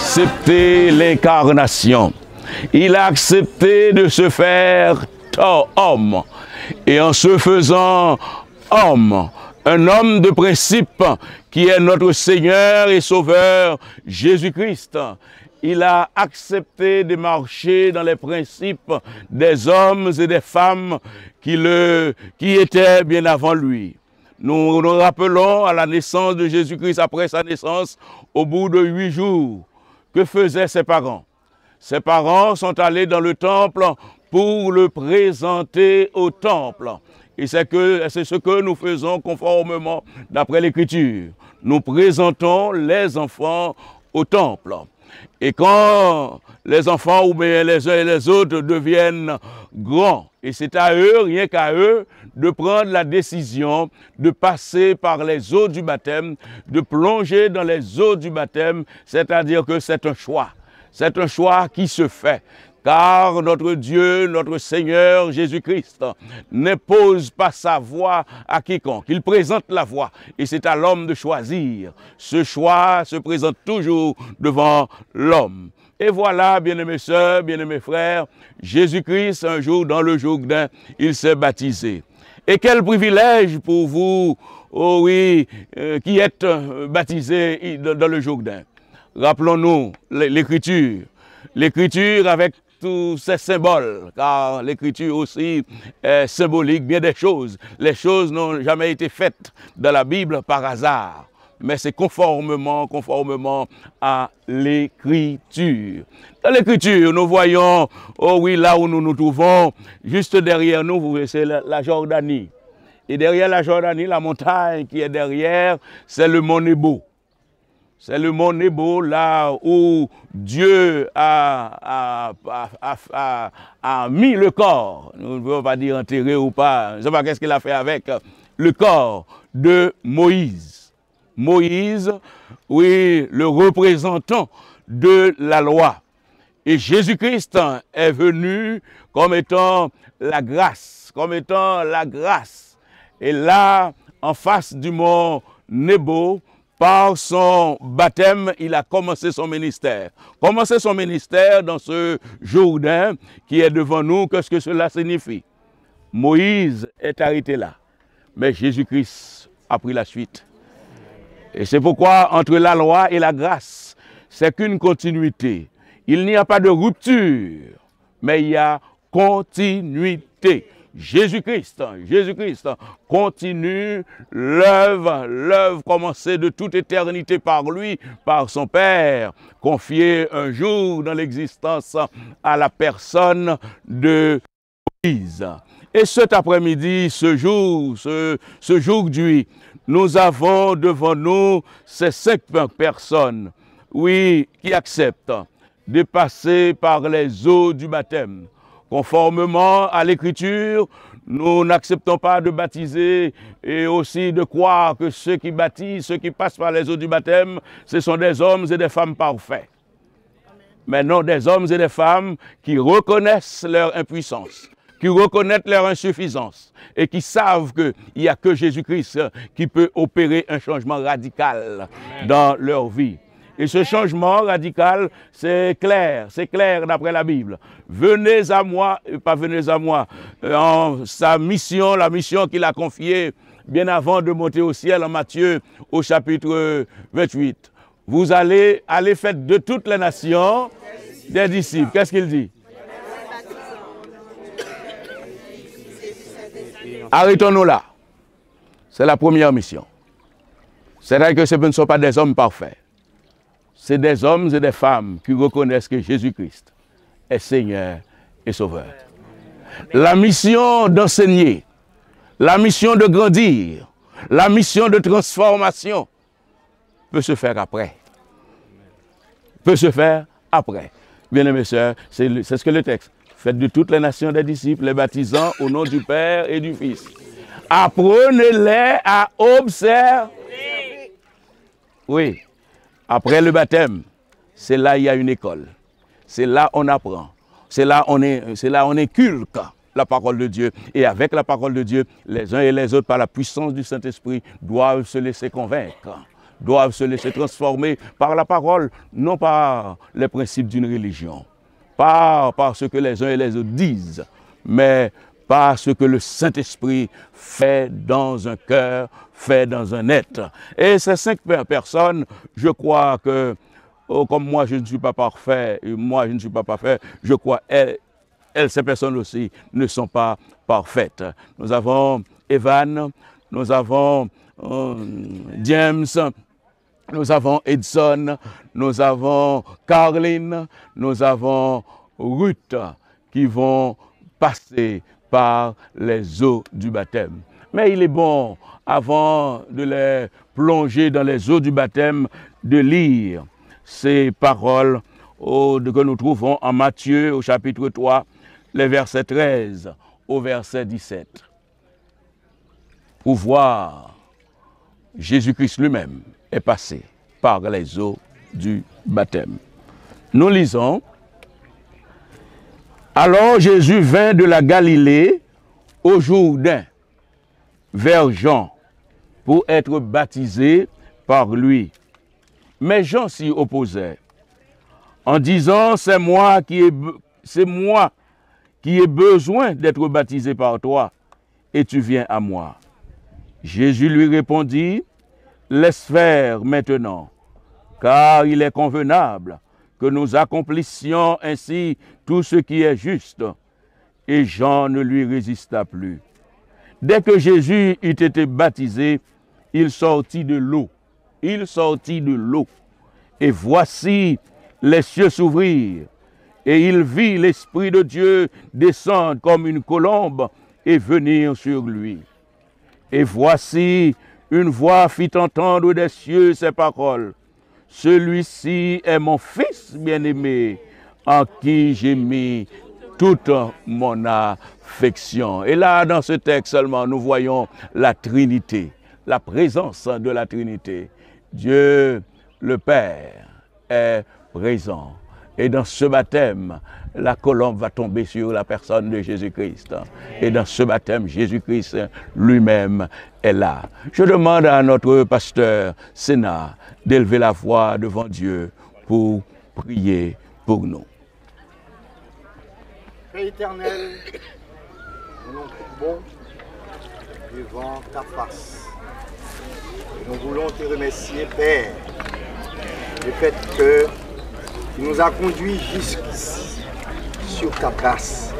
accepté l'incarnation. Il a accepté de se faire homme. Et en se faisant homme, un homme de principe qui est notre Seigneur et Sauveur Jésus-Christ, il a accepté de marcher dans les principes des hommes et des femmes qui étaient bien avant lui. Nous nous rappelons à la naissance de Jésus-Christ, après sa naissance, au bout de 8 jours, que faisaient ses parents? Ses parents sont allés dans le temple pour le présenter au temple. Et c'est ce que nous faisons conformément d'après l'Écriture. Nous présentons les enfants au temple. Et quand les enfants ou bien les uns et les autres deviennent grands, et c'est à eux, rien qu'à eux, de prendre la décision de passer par les eaux du baptême, de plonger dans les eaux du baptême, c'est-à-dire que c'est un choix. C'est un choix qui se fait. Car notre Dieu, notre Seigneur Jésus-Christ n'impose pas sa voix à quiconque. Il présente la voix et c'est à l'homme de choisir. Ce choix se présente toujours devant l'homme. Et voilà, bien-aimés sœurs, bien-aimés frères, Jésus-Christ, un jour dans le Jourdain, il s'est baptisé. Et quel privilège pour vous, oh oui, qui êtes baptisés dans le Jourdain. Rappelons-nous l'Écriture. L'Écriture avec tous ces symboles, car l'Écriture aussi est symbolique bien des choses. Les choses n'ont jamais été faites dans la Bible par hasard, mais c'est conformément à l'Écriture. Dans l'Écriture, nous voyons, oh oui, là où nous nous trouvons, juste derrière nous, vous voyez, c'est la Jordanie. Et derrière la Jordanie, la montagne qui est derrière, c'est le mont Nebo. C'est le mont Nebo, là où Dieu a mis le corps. Nous ne pouvons pas dire enterré ou pas. Je ne sais pas qu'est-ce qu'il a fait avec le corps de Moïse. Moïse, oui, le représentant de la loi. Et Jésus-Christ est venu comme étant la grâce, Et là, en face du mont Nebo, par son baptême, il a commencé son ministère. Commencer son ministère dans ce Jourdain qui est devant nous, qu'est-ce que cela signifie? Moïse est arrêté là, mais Jésus-Christ a pris la suite. Et c'est pourquoi entre la loi et la grâce, c'est qu'une continuité. Il n'y a pas de rupture, mais il y a continuité. Jésus-Christ continue l'œuvre commencée de toute éternité par lui, par son Père, confiée un jour dans l'existence à la personne de Moïse. Et cet après-midi, ce jour d'aujourd'hui, nous avons devant nous ces 5 personnes, oui, qui acceptent de passer par les eaux du baptême. Conformément à l'Écriture, nous n'acceptons pas de baptiser et aussi de croire que ceux qui baptisent, ceux qui passent par les eaux du baptême, ce sont des hommes et des femmes parfaits. Mais non, des hommes et des femmes qui reconnaissent leur impuissance, qui reconnaissent leur insuffisance et qui savent qu'il n'y a que Jésus-Christ qui peut opérer un changement radical dans leur vie. Et ce changement radical, c'est clair d'après la Bible. Venez à moi, pas venez à moi, en sa mission, la mission qu'il a confiée bien avant de monter au ciel en Matthieu au chapitre 28. Vous allez faire de toutes les nations des disciples. Qu'est-ce qu'il dit? Arrêtons-nous là. C'est la première mission. C'est-à-dire que ce ne sont pas des hommes parfaits. C'est des hommes et des femmes qui reconnaissent que Jésus-Christ est Seigneur et Sauveur. La mission d'enseigner, la mission de grandir, la mission de transformation peut se faire après. Bien-aimés sœurs, c'est ce que le texte. Faites de toutes les nations des disciples, les baptisant au nom du Père et du Fils. Apprenez-les à observer. Oui. Après le baptême, c'est là il y a une école. C'est là on apprend. C'est là on inculque la parole de Dieu. Et avec la parole de Dieu, les uns et les autres, par la puissance du Saint-Esprit, doivent se laisser convaincre doivent se laisser transformer par la parole, non par les principes d'une religion, pas par ce que les uns et les autres disent, mais par ce que le Saint-Esprit fait dans un cœur, fait dans un être. Et ces 5 personnes, je crois que, comme moi je ne suis pas parfait, et moi je ne suis pas parfait, je crois ces personnes aussi ne sont pas parfaites. Nous avons Evan, nous avons James, nous avons Edson, nous avons Caroline, nous avons Ruth qui vont passer par les eaux du baptême. Mais il est bon, avant de les plonger dans les eaux du baptême, de lire ces paroles que nous trouvons en Matthieu au chapitre 3, les versets 13 au verset 17. Pour voir Jésus-Christ lui-même est passé par les eaux du baptême. Nous lisons: Alors Jésus vint de la Galilée au Jourdain vers Jean pour être baptisé par lui. Mais Jean s'y opposait en disant: c'est moi qui ai besoin d'être baptisé par toi, et tu viens à moi. Jésus lui répondit: laisse faire maintenant, car il est convenable que nous accomplissions ainsi tout ce qui est juste. Et Jean ne lui résista plus. Dès que Jésus eut été baptisé, il sortit de l'eau. Il sortit de l'eau. Et voici, les cieux s'ouvrirent, et il vit l'Esprit de Dieu descendre comme une colombe et venir sur lui. Et voici, une voix fit entendre des cieux ces paroles: celui-ci est mon Fils bien-aimé, en qui j'ai mis toute mon affection. Et là, dans ce texte seulement, nous voyons la Trinité, la présence de la Trinité. Dieu, le Père, est présent. Et dans ce baptême, la colombe va tomber sur la personne de Jésus-Christ. Et dans ce baptême, Jésus-Christ lui-même est là. Je demande à notre pasteur Sénat d'élever la voix devant Dieu pour prier pour nous. Père éternel, nous nous trouvons devant ta face. Et nous voulons te remercier, Père, du fait que tu nous as conduits jusqu'ici, sur ta grâce,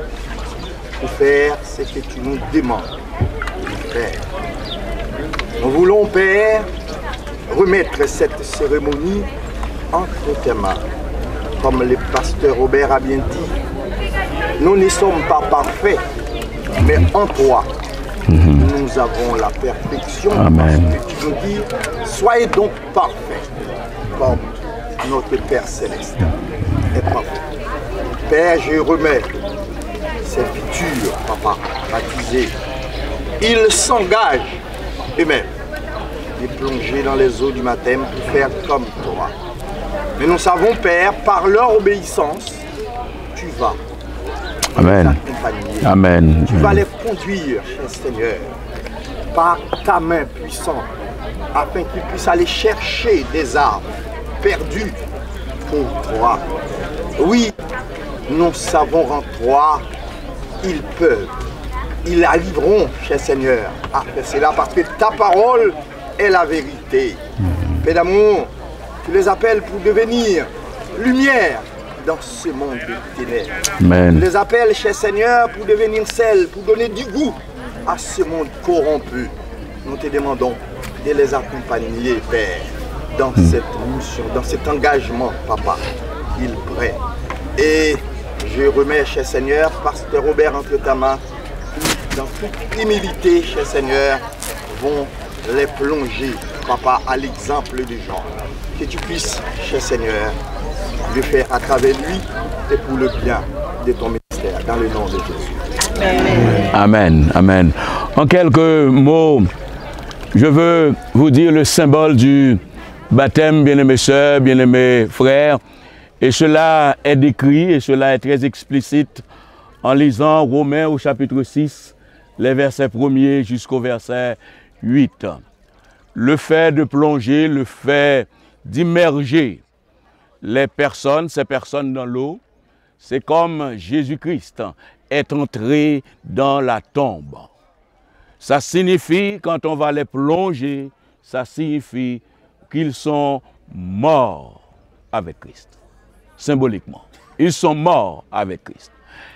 pour faire ce que tu nous demandes de faire. Nous voulons, Père, remettre cette cérémonie entre tes mains. Comme le pasteur Robert a bien dit, nous ne sommes pas parfaits, mais en toi, nous avons la perfection. Amen. Parce que tu nous dis, soyez donc parfaits, comme notre Père Céleste est parfait. Père, je remets ces futurs papas baptisés. Ils s'engagent eux-mêmes de plonger dans les eaux du baptême pour faire comme toi. Mais nous savons, Père, par leur obéissance, tu vas Amen. les accompagner. Amen. Tu vas les conduire, cher Seigneur, par ta main puissante, afin qu'ils puissent aller chercher des arbres perdus pour toi. Oui, nous savons en toi, ils peuvent, ils arriveront, cher Seigneur, à faire cela parce que ta parole est la vérité. Père d'amour, tu les appelles pour devenir lumière dans ce monde de ténèbres. Amen. Tu les appelles, cher Seigneur, pour devenir sel, pour donner du goût à ce monde corrompu. Nous te demandons de les accompagner, Père, dans cette mission, dans cet engagement, Papa, qu'ils prennent. Et je remets, cher Seigneur, pasteur Robert entre ta main, qui, dans toute humilité, cher Seigneur, vont les plonger, Papa, à l'exemple de Jean. Que tu puisses, cher Seigneur, le faire à travers lui et pour le bien de ton ministère, dans le nom de Jésus. Amen. Amen. En quelques mots, je veux vous dire le symbole du baptême, bien-aimés sœurs, bien-aimés frères. Et cela est décrit, et cela est très explicite en lisant Romains au chapitre 6, les versets 1er jusqu'au verset 8. le fait de plonger, le fait d'immerger les personnes, ces personnes dans l'eau, c'est comme Jésus-Christ est entré dans la tombe. Ça signifie, quand on va les plonger, ça signifie qu'ils sont morts avec Christ, symboliquement. Ils sont morts avec Christ.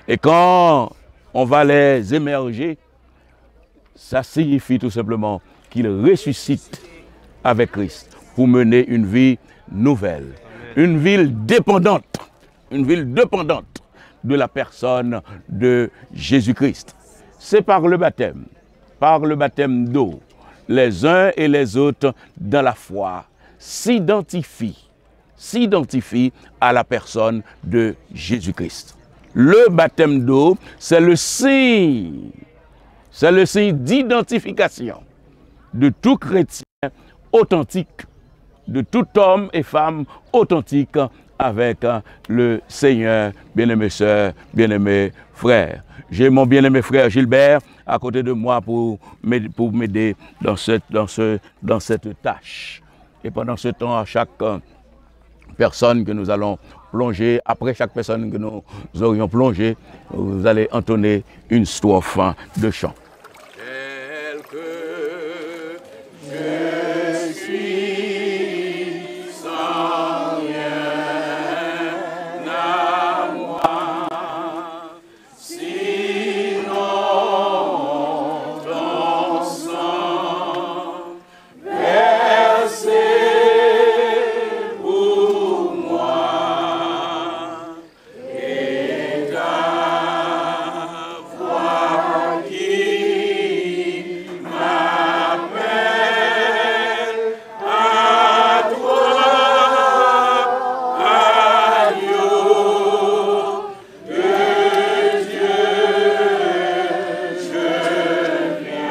Et quand on va les émerger, ça signifie tout simplement qu'ils ressuscitent avec Christ pour mener une vie nouvelle, une vie dépendante de la personne de Jésus-Christ. C'est par le baptême d'eau, les uns et les autres dans la foi s'identifient à la personne de Jésus-Christ. Le baptême d'eau, c'est le signe d'identification de tout chrétien authentique, de tout homme et femme authentique avec le Seigneur. Bien-aimés sœurs, bien-aimés frères. J'ai mon bien-aimé frère Gilbert à côté de moi pour m'aider dans cette tâche. Et pendant ce temps, à chaque personne que nous allons plonger, après chaque personne que nous aurions plongé, vous allez entonner une strophe de chant. Tel que je suis sans rien à moi, sinon ton sang versé pour moi et ta voix qui m'appelle à toi, agneau de Dieu, je viens.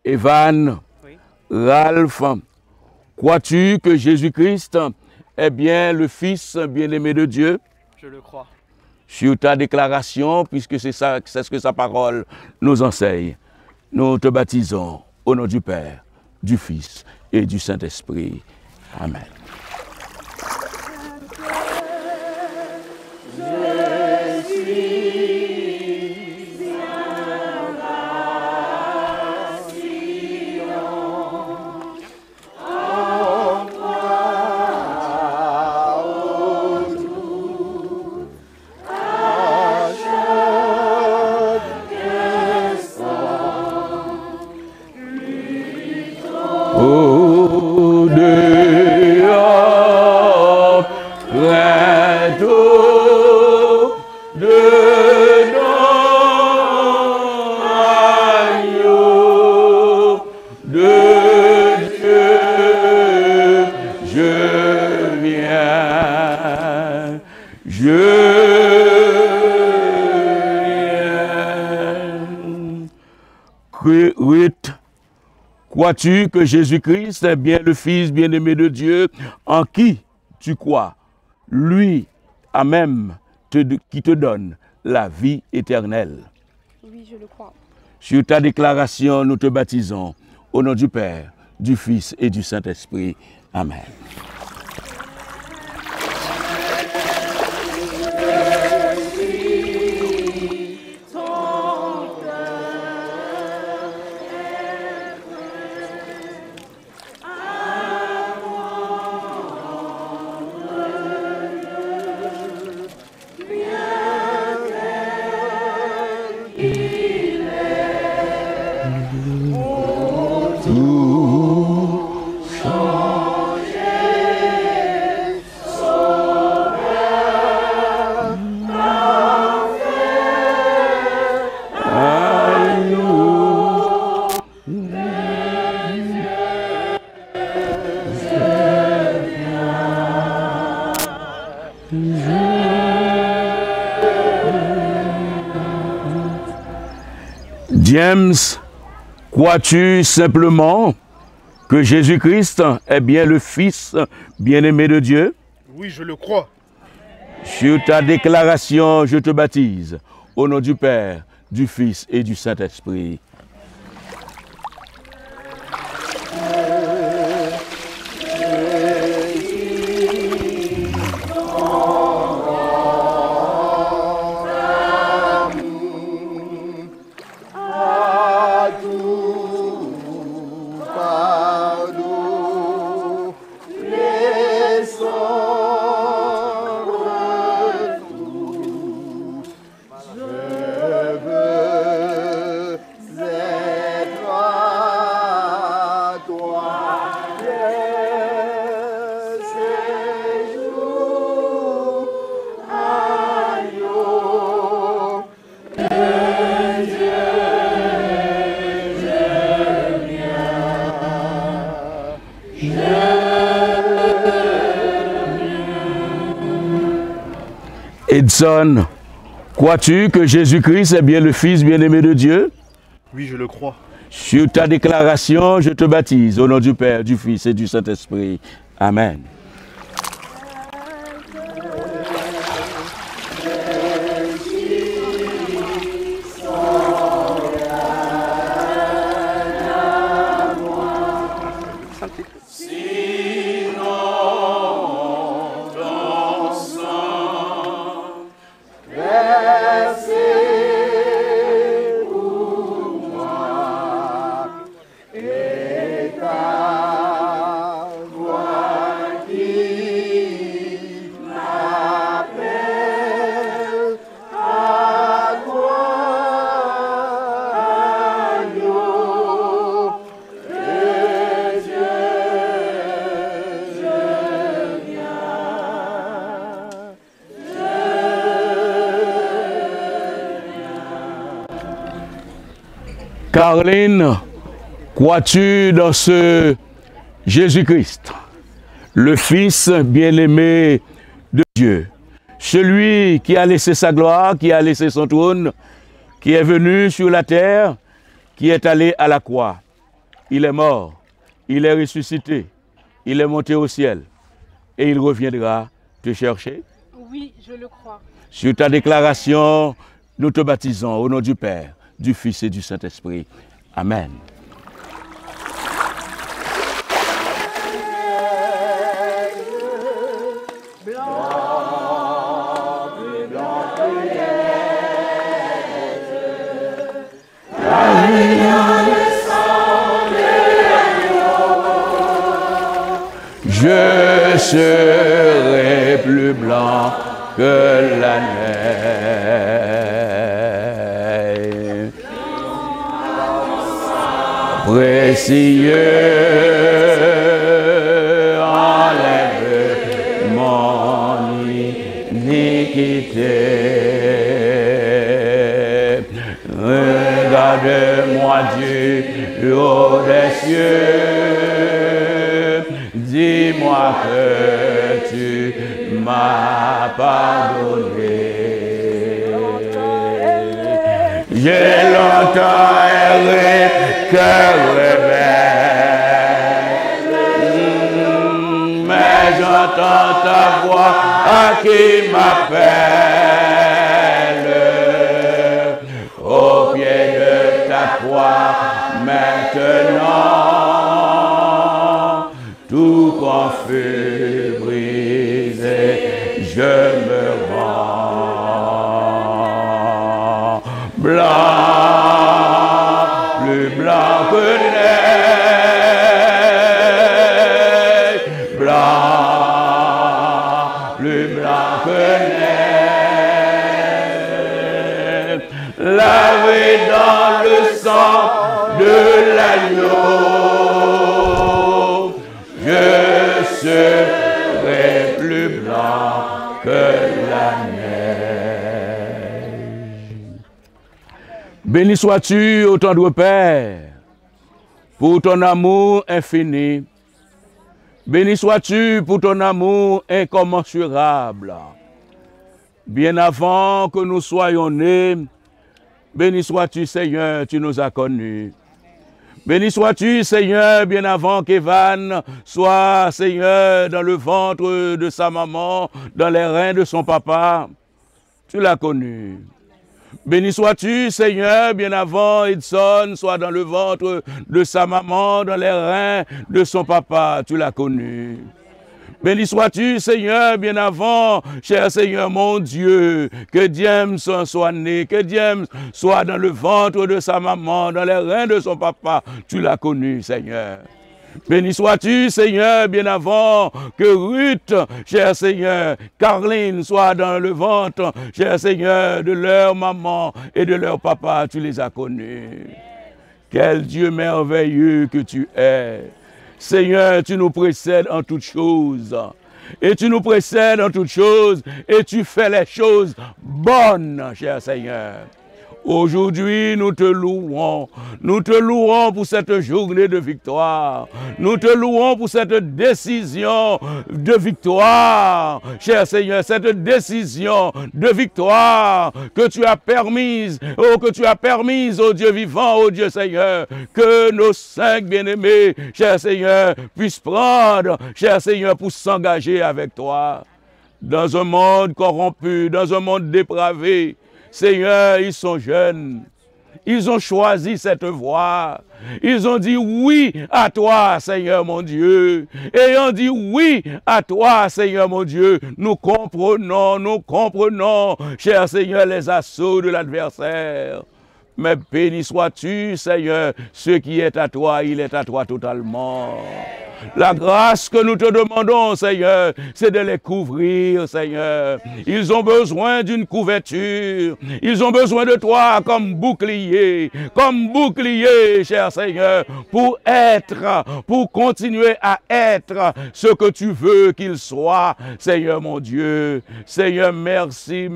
Evan, Ralph, crois-tu que Jésus-Christ est bien le Fils bien-aimé de Dieu? Je le crois. Sur ta déclaration, puisque c'est ce que sa parole nous enseigne, nous te baptisons au nom du Père, du Fils et du Saint-Esprit. Amen. Au dehors, près au dedans, agneau de Dieu, je viens, Ruth, crois-tu que Jésus-Christ est bien le Fils bien-aimé de Dieu, en qui tu crois, lui à même qui te donne la vie éternelle? Oui, je le crois. Sur ta déclaration, nous te baptisons au nom du Père, du Fils et du Saint-Esprit. Amen. James, crois-tu simplement que Jésus-Christ est bien le Fils bien-aimé de Dieu? Oui, je le crois. Sur ta déclaration, je te baptise. Au nom du Père, du Fils et du Saint-Esprit. Edson, crois-tu que Jésus-Christ est bien le Fils bien-aimé de Dieu? Oui, je le crois. Sur ta déclaration, je te baptise au nom du Père, du Fils et du Saint-Esprit. Amen. Caroline, crois-tu dans ce Jésus-Christ, le Fils bien-aimé de Dieu, celui qui a laissé sa gloire, qui a laissé son trône, qui est venu sur la terre, qui est allé à la croix. Il est mort, il est ressuscité, il est monté au ciel et il reviendra te chercher? Oui, je le crois. Sur ta déclaration, nous te baptisons au nom du Père, du Fils et du Saint-Esprit. Amen. Je serai plus blanc que la neige. Précieux, enlève mon iniquité. Regarde-moi, Dieu, du haut des cieux. Dis-moi que tu m'as pardonné. J'ai longtemps erré, cœur rebelle, mais j'entends ta voix qui m'appelle. Au pied de ta croix, maintenant, tout confus brisé, je me rends blanc, plus blanc que neige, blanc, plus blanc que neige, lavé dans le sang de l'agneau, je serai plus blanc que la neige. Béni sois-tu, ô tendre Père, pour ton amour infini. Béni sois-tu pour ton amour incommensurable. Bien avant que nous soyons nés, béni sois-tu, Seigneur, tu nous as connus. Béni sois-tu, Seigneur, bien avant qu'Evan soit, Seigneur, dans le ventre de sa maman, dans les reins de son papa. Tu l'as connu. Béni sois-tu, Seigneur, bien avant Edson soit dans le ventre de sa maman, dans les reins de son papa. Tu l'as connu. Béni sois-tu, Seigneur, bien avant, cher Seigneur, mon Dieu, que James soit né, que James soit dans le ventre de sa maman, dans les reins de son papa. Tu l'as connu, Seigneur. Béni sois-tu, Seigneur, bien avant que Ruth, cher Seigneur, Caroline soit dans le ventre, cher Seigneur, de leur maman et de leur papa. Tu les as connus. Quel Dieu merveilleux que tu es. Seigneur, tu nous précèdes en toutes choses. Et tu nous précèdes en toutes choses. Et tu fais les choses bonnes, cher Seigneur. Aujourd'hui, nous te louons. Nous te louons pour cette journée de victoire. Nous te louons pour cette décision de victoire. Cher Seigneur, cette décision de victoire que tu as permise, ô Dieu vivant, ô Dieu Seigneur, que nos 5 bien-aimés, cher Seigneur, puissent prendre, cher Seigneur, pour s'engager avec toi. Dans un monde corrompu, dans un monde dépravé, Seigneur, ils sont jeunes. Ils ont choisi cette voie. Ils ont dit oui à toi, Seigneur mon Dieu. Ayant dit oui à toi, Seigneur mon Dieu, nous comprenons, cher Seigneur, les assauts de l'adversaire. Mais béni sois-tu, Seigneur, ce qui est à toi, il est à toi totalement. La grâce que nous te demandons, Seigneur, c'est de les couvrir, Seigneur. Ils ont besoin d'une couverture. Ils ont besoin de toi comme bouclier, cher Seigneur, pour continuer à être ce que tu veux qu'ils soient, Seigneur mon Dieu. Seigneur, merci,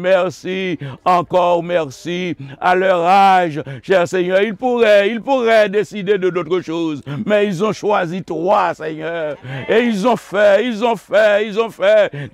encore merci. À leur âge, cher Seigneur, ils pourraient décider de d'autres choses, mais ils ont choisi toi, Seigneur. Et ils ont fait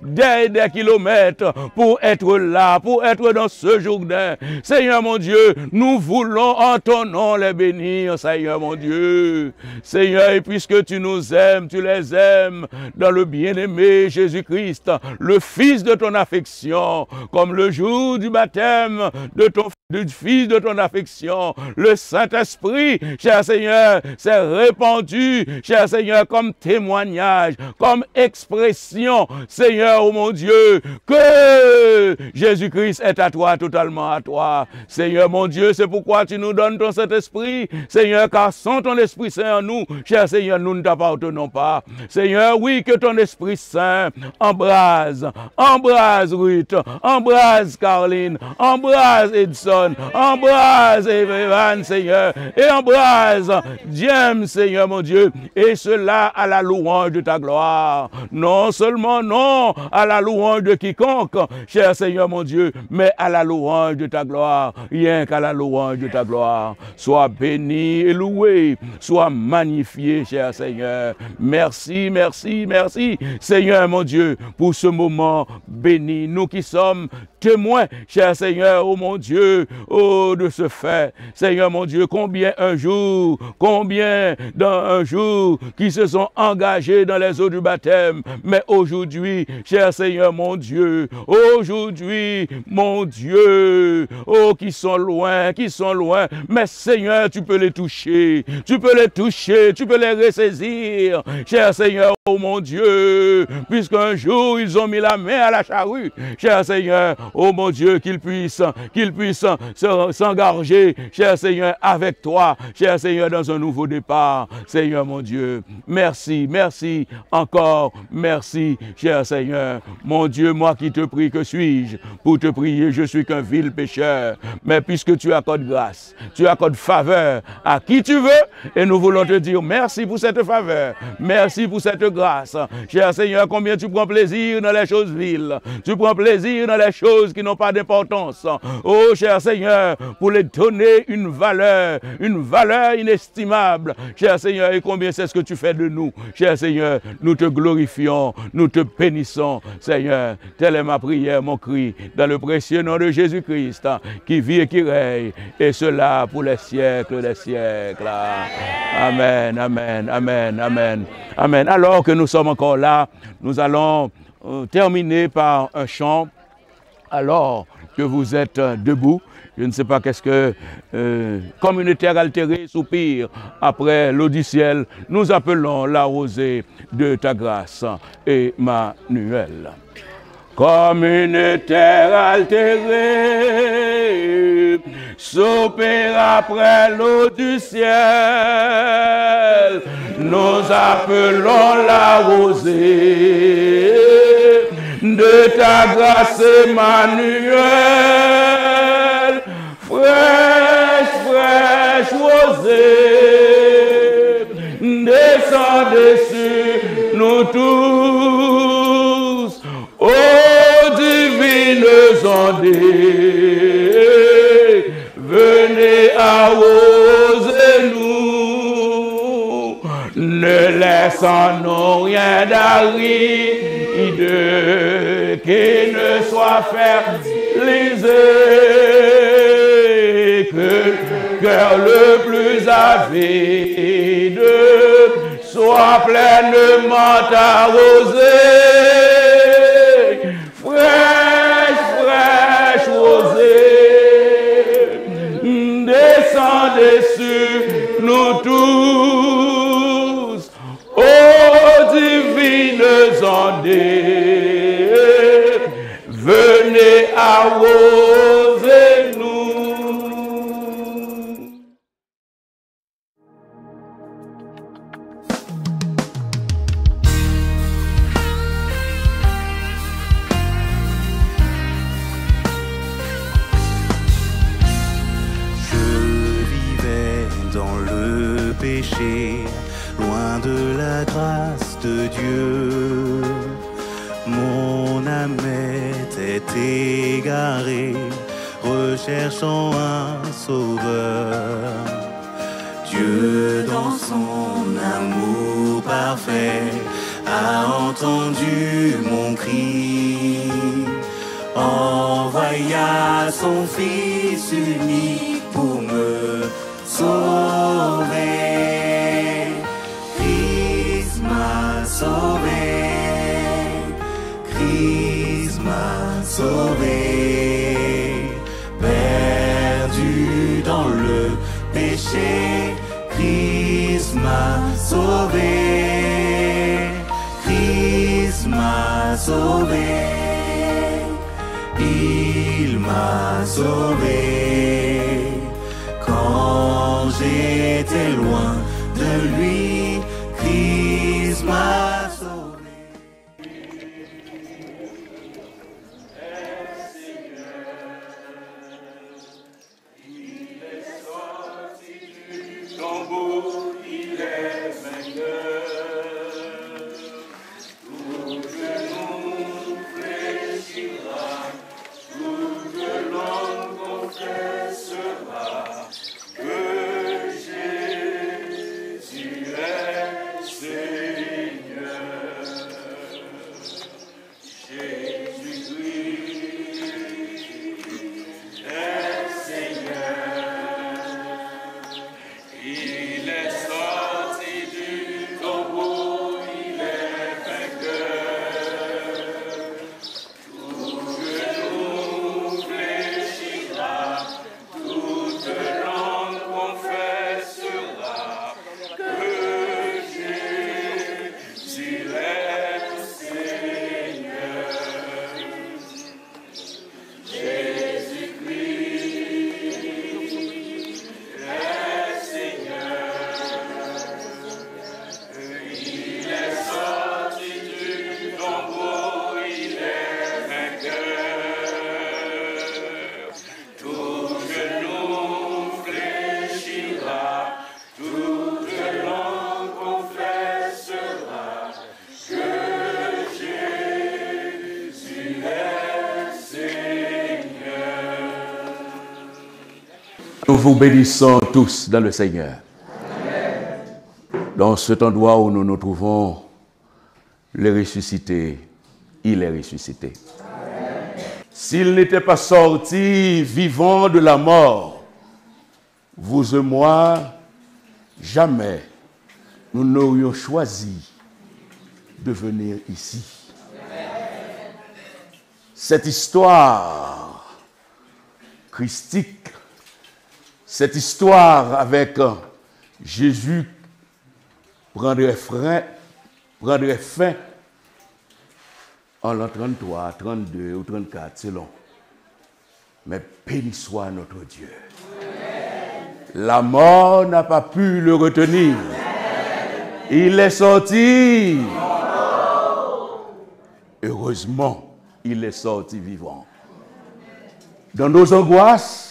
des kilomètres pour être là, pour être dans ce journée. Seigneur mon Dieu, nous voulons en ton nom les bénir, Seigneur mon Dieu. Seigneur, et puisque tu nous aimes, tu les aimes dans le bien-aimé Jésus-Christ, le Fils de ton affection, comme le jour du baptême du Fils de ton affection, le Saint-Esprit, cher Seigneur, s'est répandu, cher Seigneur, comme témoignage, comme expression, Seigneur, oh mon Dieu, que Jésus-Christ est à toi, totalement à toi. Seigneur, mon Dieu, c'est pourquoi tu nous donnes ton Saint-Esprit, Seigneur, car sans ton Esprit Saint en nous, cher Seigneur, nous ne t'appartenons pas. Seigneur, oui, que ton Esprit Saint embrase Ruth, embrase Caroline, embrase Edson, embrase Evan, Seigneur, et embrase James, Seigneur, mon Dieu, et cela à la louange de ta gloire. Non seulement non à la louange de quiconque, cher Seigneur mon Dieu, mais à la louange de ta gloire, rien qu'à la louange de ta gloire. Sois béni et loué, sois magnifié, cher Seigneur. Merci, Seigneur mon Dieu, pour ce moment béni. Nous qui sommes témoins, cher Seigneur, oh mon Dieu, oh de ce fait, Seigneur mon Dieu, combien dans un jour qui se sont engagés dans les eaux du baptême, mais aujourd'hui, cher Seigneur mon Dieu, oh qui sont loin, mais Seigneur, tu peux les toucher, tu peux les ressaisir, cher Seigneur, oh mon Dieu, puisqu'un jour ils ont mis la main à la charrue, cher Seigneur, oh mon Dieu, qu'ils puissent s'engager, cher Seigneur, avec toi, cher Seigneur, dans un nouveau départ, Seigneur mon Dieu. Merci, encore merci, cher Seigneur. Mon Dieu, moi qui te prie, que suis-je pour te prier? Je suis qu'un vil pécheur, mais puisque tu accordes grâce, tu accordes faveur à qui tu veux, et nous voulons te dire merci pour cette faveur, merci pour cette grâce. Cher Seigneur, combien tu prends plaisir dans les choses viles. Tu prends plaisir dans les choses qui n'ont pas d'importance. Oh, cher Seigneur, pour les donner une valeur inestimable. Cher Seigneur, et combien c'est ce que tu fais de nous. Cher Seigneur, nous te glorifions, nous te bénissons. Seigneur, telle est ma prière, mon cri, dans le précieux nom de Jésus-Christ, qui vit et qui règne, et cela pour les siècles des siècles. Amen, amen, amen, amen, amen. Alors que nous sommes encore là, nous allons terminer par un chant. Alors que vous êtes debout, je ne sais pas qu'est-ce que communautaire altéré soupire après l'eau du ciel, nous appelons la rosée de ta grâce, Emmanuel. Communautaire altéré soupire après l'eau du ciel, nous appelons la rosée de ta grâce, Emmanuel. Fraîche, fraîche rosée, descendez sur nous tous, ô divines ondées, venez arroser-nous, ne laissons-nous rien d'aride qui ne soit fertilisé, que le cœur le plus avide soit pleinement arrosé. Fraîche, fraîche rosée, descendez sur nous tous, ô divines ondées, venez arroser-nous. Loin de la grâce de Dieu, mon âme était égarée, recherchant un sauveur. Dieu, dans son amour parfait, a entendu mon cri, envoya son Fils unique pour me sauver. Christ m'a sauvé, Christ m'a sauvé, perdu dans le péché, Christ m'a sauvé, Christ m'a sauvé, il m'a sauvé. Quand j'étais loin de lui, Christ m'a sauvé. Il est sorti du tombeau, il est vainqueur. Tout genou fléchira, toute langue confessera que Jésus est Seigneur. Jésus-Christ est Seigneur. Il est sorti du tombeau, il est vainqueur. Tout genou fléchira, toute Nous vous bénissons tous dans le Seigneur. Amen. Dans cet endroit où nous nous trouvons, le ressuscité, il est ressuscité. Amen. S'il n'était pas sorti vivant de la mort, vous et moi, jamais nous n'aurions choisi de venir ici. Amen. Cette histoire christique, cette histoire avec Jésus prendrait fin en l'an 33, 32 ou 34, selon. Mais béni soit notre Dieu. Amen. La mort n'a pas pu le retenir. Amen. Il est sorti. Heureusement, il est sorti vivant. Dans nos angoisses,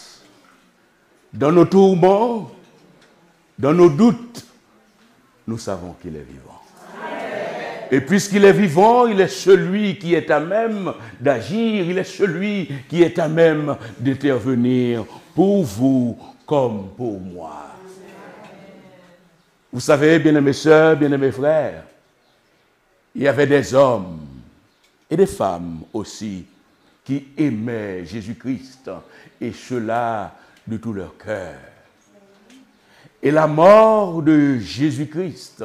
dans nos tourments, dans nos doutes, nous savons qu'il est vivant. Amen. Et puisqu'il est vivant, il est celui qui est à même d'agir, il est celui qui est à même d'intervenir pour vous comme pour moi. Vous savez, bien-aimés sœurs, bien-aimés frères, il y avait des hommes et des femmes aussi qui aimaient Jésus-Christ, et cela de tout leur cœur. Et la mort de Jésus-Christ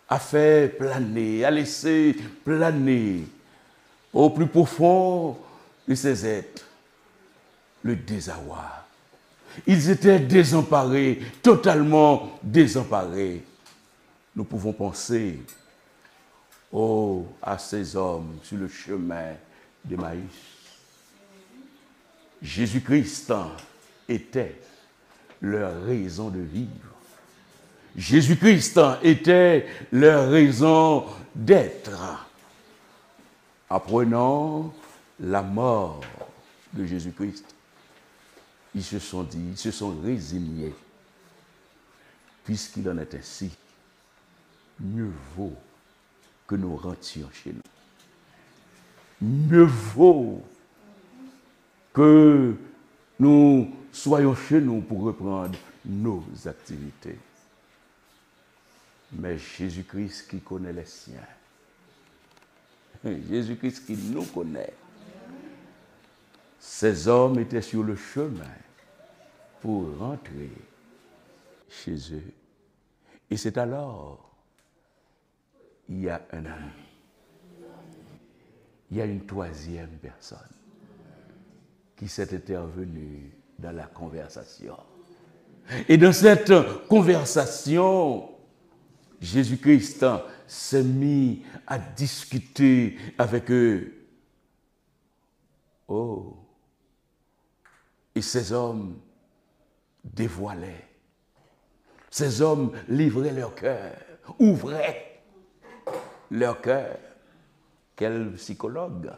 a fait planer, a laissé planer au plus profond de ces êtres le désarroi. Ils étaient désemparés, totalement désemparés. Nous pouvons penser à ces hommes sur le chemin d'Emmaüs. Jésus-Christ était leur raison de vivre. Jésus-Christ était leur raison d'être. Apprenant la mort de Jésus-Christ, ils se sont dit, ils se sont résignés. Puisqu'il en est ainsi, mieux vaut que nous rentrions chez nous. Mieux vaut que nous soyons chez nous pour reprendre nos activités. Mais Jésus-Christ qui connaît les siens, Jésus-Christ qui nous connaît, ces hommes étaient sur le chemin pour rentrer chez eux. Et c'est alors, il y a un ami, il y a une troisième personne qui s'est intervenue dans la conversation. Et dans cette conversation, Jésus-Christ s'est mis à discuter avec eux. Oh! Et ces hommes dévoilaient. Ces hommes livraient leur cœur, ouvraient leur cœur. Quel psychologue!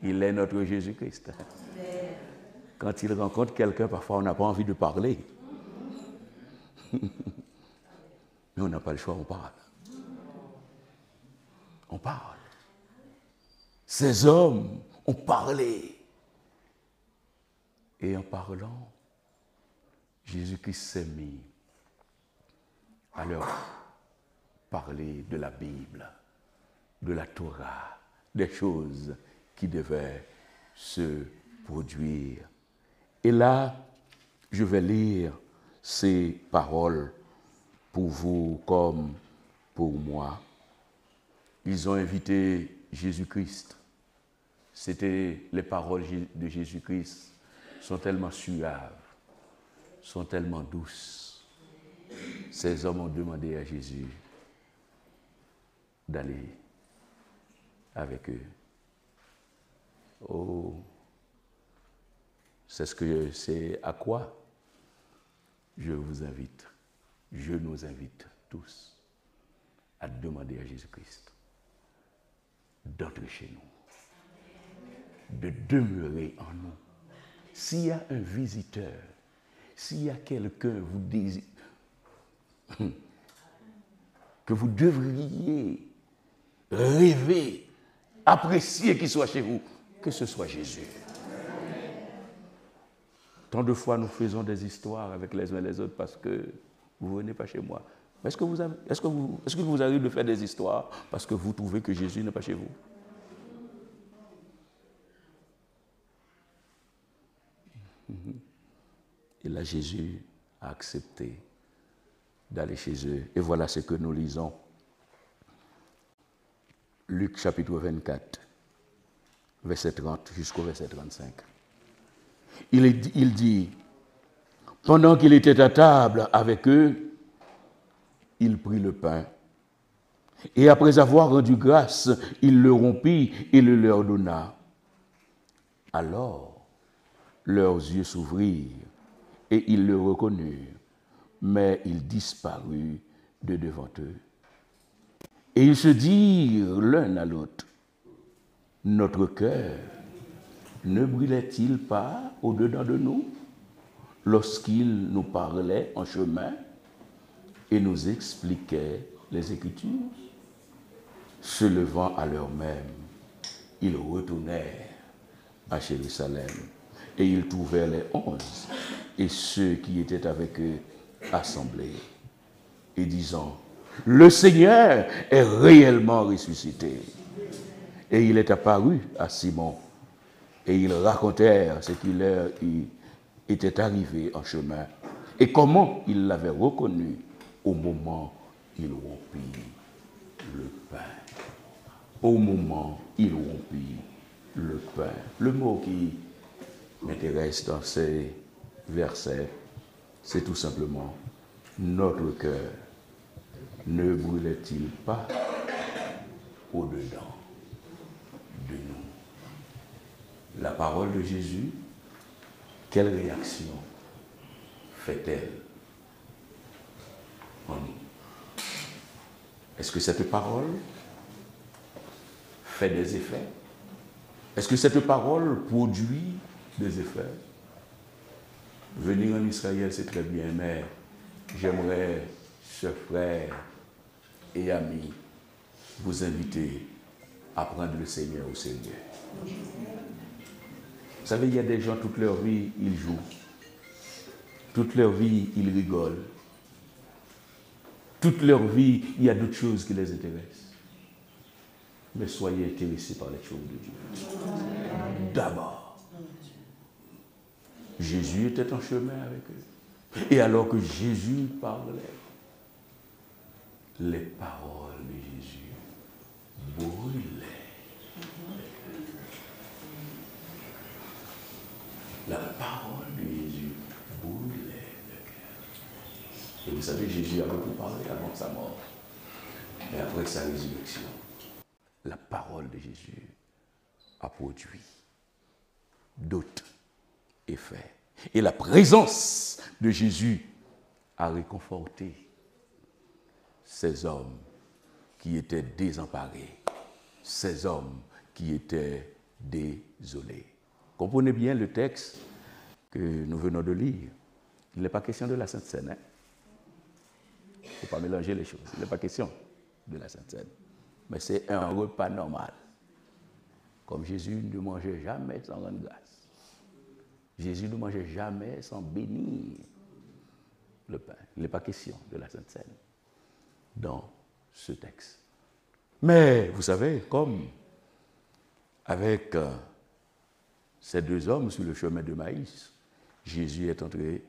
Il est notre Jésus-Christ. Quand il rencontre quelqu'un, parfois on n'a pas envie de parler. Mais on n'a pas le choix, on parle. On parle. Ces hommes ont parlé. Et en parlant, Jésus-Christ s'est mis à leur parler de la Bible, de la Torah, des choses qui devaient se produire. Et là, je vais lire ces paroles pour vous comme pour moi. Ils ont invité Jésus-Christ. C'était les paroles de Jésus-Christ sont tellement suaves, sont tellement douces. Ces hommes ont demandé à Jésus d'aller avec eux. Oh, c'est à quoi je vous invite, je nous invite tous à demander à Jésus-Christ d'entrer chez nous, de demeurer en nous. S'il y a un visiteur, s'il y a quelqu'un vous désire, que vous devriez rêver, apprécier qu'il soit chez vous, que ce soit Jésus. Tant de fois nous faisons des histoires avec les uns et les autres parce que vous ne venez pas chez moi. Est-ce que vous arrive de faire des histoires parce que vous trouvez que Jésus n'est pas chez vous? Et là, Jésus a accepté d'aller chez eux. Et voilà ce que nous lisons. Luc chapitre 24, verset 30 jusqu'au verset 35. Il dit, pendant qu'il était à table avec eux, il prit le pain. Et après avoir rendu grâce, il le rompit et le leur donna. Alors, leurs yeux s'ouvrirent et ils le reconnurent, mais il disparut de devant eux. Et ils se dirent l'un à l'autre, notre cœur ne brûlait-il pas au-dedans de nous lorsqu'il nous parlait en chemin et nous expliquait les Écritures? Se levant à l'heure même, ils retournèrent à Jérusalem et ils trouvèrent les 11 et ceux qui étaient avec eux assemblés et disant, le Seigneur est réellement ressuscité. Et il est apparu à Simon et ils racontèrent ce qui leur était arrivé en chemin et comment ils l'avaient reconnu au moment où il rompit le pain. Au moment où il rompit le pain. Le mot qui m'intéresse dans ces versets, c'est tout simplement notre cœur ne brûlait-il pas au-dedans de nous? La parole de Jésus, quelle réaction fait-elle en nous? Est-ce que cette parole fait des effets? Est-ce que cette parole produit des effets? Venir en Israël, c'est très bien, mais j'aimerais, chers frères et amis, vous inviter à prendre le Seigneur au sérieux. Vous savez, il y a des gens, toute leur vie, ils jouent. Toute leur vie, ils rigolent. Toute leur vie, il y a d'autres choses qui les intéressent. Mais soyez intéressés par les choses de Dieu. D'abord, Jésus était en chemin avec eux. Et alors que Jésus parlait, les paroles de Jésus brûlaient. La parole de Jésus brûlait le cœur. Et vous savez, Jésus a beaucoup parlé avant sa mort. Et après sa résurrection, la parole de Jésus a produit d'autres effets. Et la présence de Jésus a réconforté ces hommes qui étaient désemparés, ces hommes qui étaient désolés. Comprenez bien le texte que nous venons de lire. Il n'est pas question de la Sainte Seine. Hein? Il ne faut pas mélanger les choses. Il n'est pas question de la Sainte Seine. Mais c'est un repas normal. Comme Jésus ne mangeait jamais sans rendre grâce. Jésus ne mangeait jamais sans bénir le pain. Il n'est pas question de la Sainte Seine dans ce texte. Mais vous savez, comme avec ces deux hommes sur le chemin de Maïs, Jésus est entré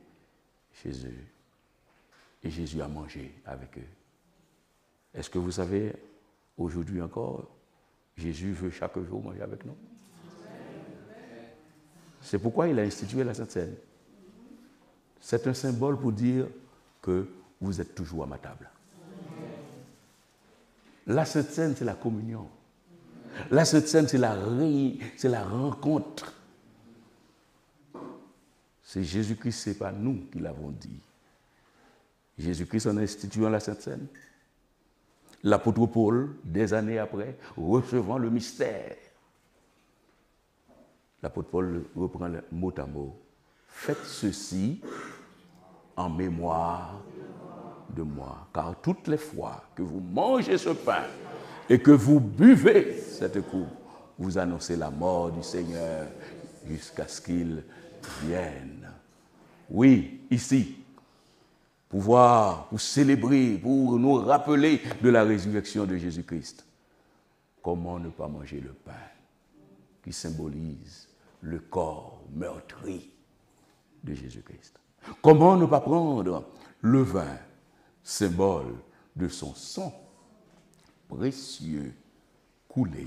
chez eux et Jésus a mangé avec eux. Est-ce que vous savez, aujourd'hui encore, Jésus veut chaque jour manger avec nous? C'est pourquoi il a institué la Sainte Seine. C'est un symbole pour dire que vous êtes toujours à ma table. La Sainte Seine, c'est la communion. La Sainte Seine, c'est la rencontre. C'est Jésus-Christ, ce n'est pas nous qui l'avons dit. Jésus-Christ en instituant la Sainte Seine. L'apôtre Paul, des années après, recevant le mystère. L'apôtre Paul reprend le mot à mot. Faites ceci en mémoire de moi. Car toutes les fois que vous mangez ce pain et que vous buvez cette coupe, vous annoncez la mort du Seigneur jusqu'à ce qu'il vienne. Oui, ici, pour célébrer, pour nous rappeler de la résurrection de Jésus-Christ. Comment ne pas manger le pain qui symbolise le corps meurtri de Jésus-Christ? Comment ne pas prendre le vin, symbole de son sang précieux coulé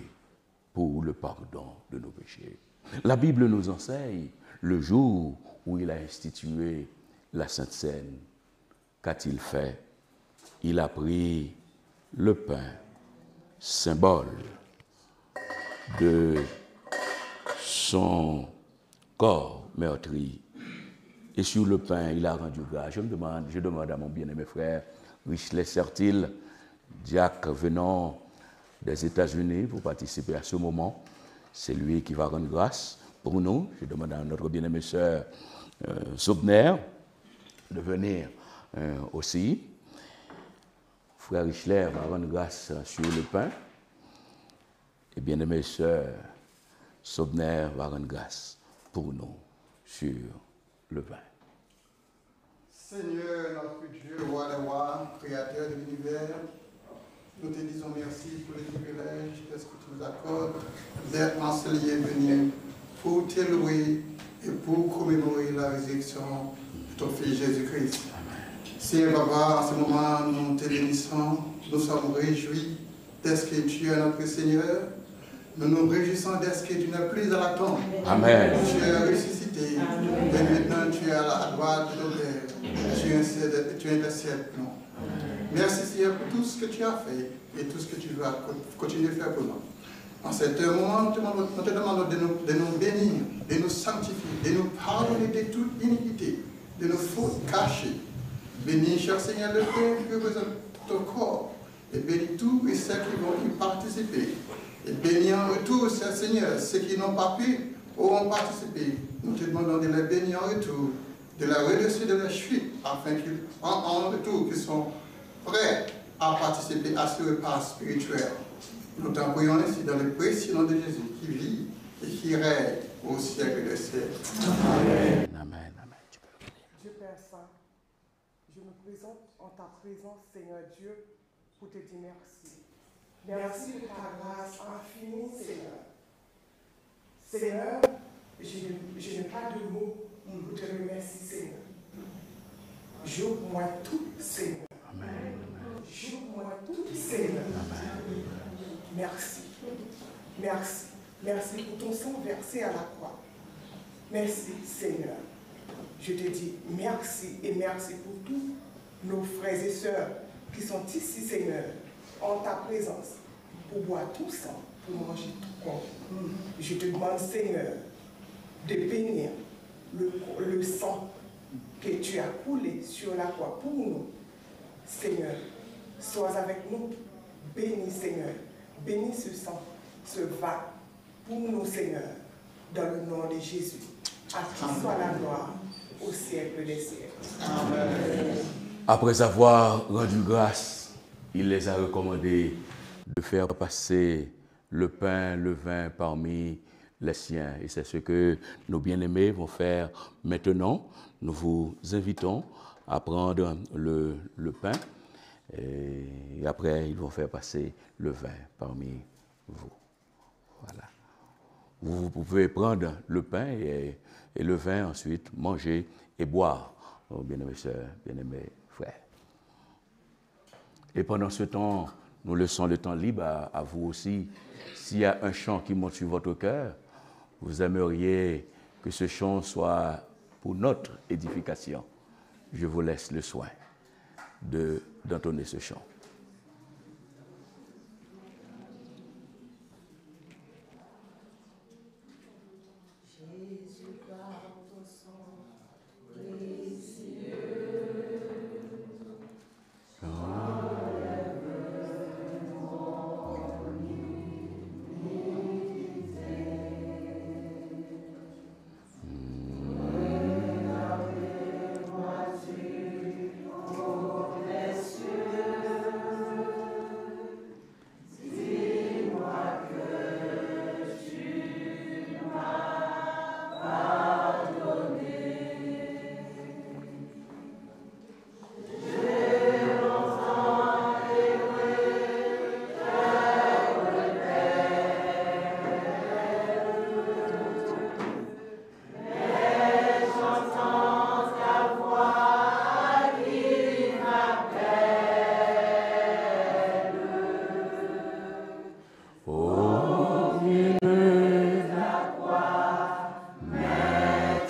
pour le pardon de nos péchés? La Bible nous enseigne le jour où il a institué la Sainte Seine. Qu'a-t-il fait? Il a pris le pain, symbole de son corps meurtri. Et sur le pain, il a rendu grâce. Je demande à mon bien-aimé frère Richlet Sertil, diacre venant des États-Unis pour participer à ce moment. C'est lui qui va rendre grâce pour nous. Je demande à notre bien-aimée sœur Sobner de venir aussi. Frère Richler va rendre grâce sur le pain. Et bien-aimée sœur Sobner va rendre grâce pour nous sur le vin. Seigneur, notre Dieu, roi des rois, créateur de l'univers, nous te disons merci pour le privilège de ce que tu nous accordes d'être enseigné venu pour te louer et pour commémorer la résurrection de ton Fils Jésus-Christ. Seigneur Papa, en ce moment, nous te bénissons, nous sommes réjouis d'être que tu es notre Seigneur. Nous nous réjouissons d'être que tu n'es plus à la tombe. Amen. Tu es ressuscité. Amen. Et maintenant tu es à la droite de nos pères. Tu intercèdes pour nous. Merci Seigneur pour tout ce que tu as fait et tout ce que tu vas continuer à faire pour nous. En cet moment, nous te demandons de nous bénir, de nous sanctifier, de nous pardonner de toute iniquité, de nos fautes cachées. Bénis, cher Seigneur, le Père qui représente ton corps et bénis tous et ceux qui vont y participer. Et bénis en retour, Seigneur, ceux qui n'ont pas pu auront participé. Nous te demandons de les bénir en retour, de la redresser de la chute, afin qu'ils, en retour, qu'ils sont prêts à participer à ce repas spirituel. Nous t'en prions ainsi dans le précieux nom de Jésus, qui vit et qui règne au siècle des siècles. Amen. Amen. Amen. Dieu Père Saint, je me présente en ta présence, Seigneur Dieu, pour te dire merci. Merci pour ta grâce infinie, Seigneur. Seigneur, je n'ai pas de mots pour te remercier, Seigneur. J'ouvre-moi tout, Seigneur. Amen. J'ouvre-moi tout, Seigneur. Amen. Merci. Merci. Merci pour ton sang versé à la croix. Merci, Seigneur. Je te dis merci et merci pour tous nos frères et sœurs qui sont ici, Seigneur, en ta présence, pour boire tout sang, pour manger tout corps. Je te demande, Seigneur, de bénir le sang que tu as coulé sur la croix pour nous. Seigneur, sois avec nous. Bénis, Seigneur. Bénis ce sang, ce vin pour nous, Seigneur, dans le nom de Jésus. À qui soit la gloire au siècle des siècles. Amen. Après avoir rendu grâce, il les a recommandés de faire passer le pain, le vin parmi les siens. Et c'est ce que nos bien-aimés vont faire maintenant. Nous vous invitons à prendre le pain et après ils vont faire passer le vin parmi vous. Voilà. Vous pouvez prendre le pain et le vin ensuite, manger et boire, oh, bien-aimés sœurs, bien-aimés frères. Et pendant ce temps, nous laissons le temps libre à vous aussi. S'il y a un chant qui monte sur votre cœur, vous aimeriez que ce chant soit pour notre édification. Je vous laisse le soin d'entonner ce chant.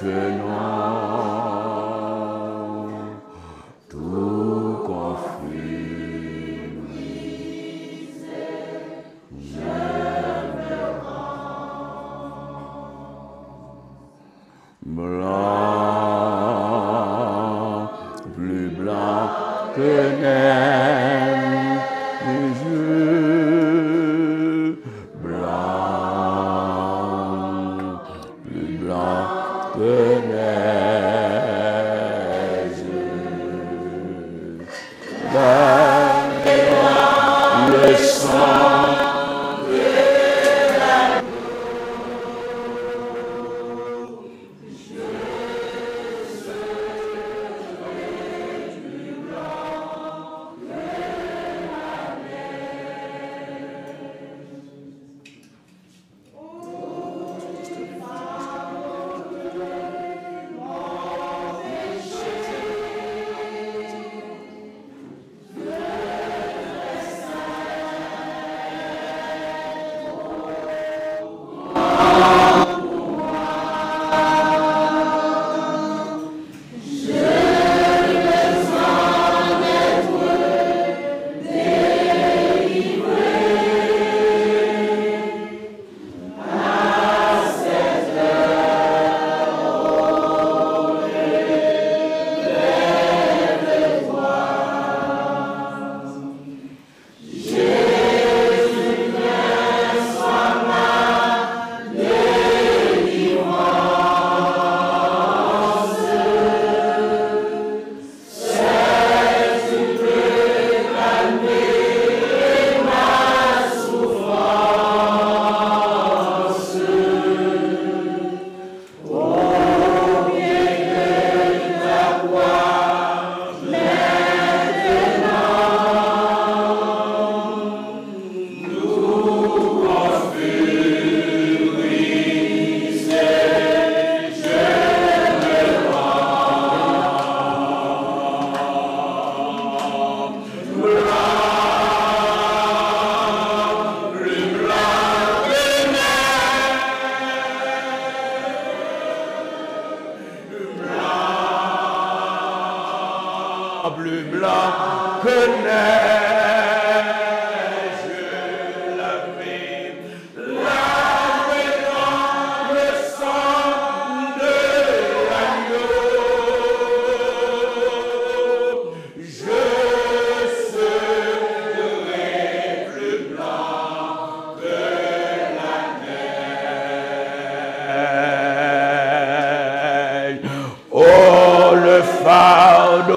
maintenant, tout confus, je me rends blanc, plus blanc que neige, les yeux blancs, plus blancs que neige. Le sang plus blanc que neige, lavé dans le sang de l'agneau. Je serai plus blanc que la neige. Oh, le fardeau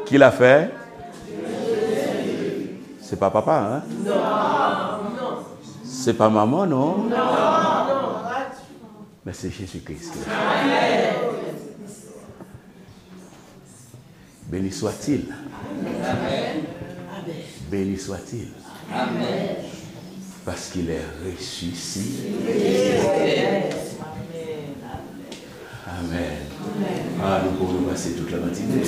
Qui l'a fait? C'est pas papa, hein? Non. C'est pas maman, non? Non. Mais c'est Jésus-Christ. Béni soit-il. Béni soit-il. Parce qu'il est ressuscité. Amen. Ah, nous pouvons passer toute la matinée.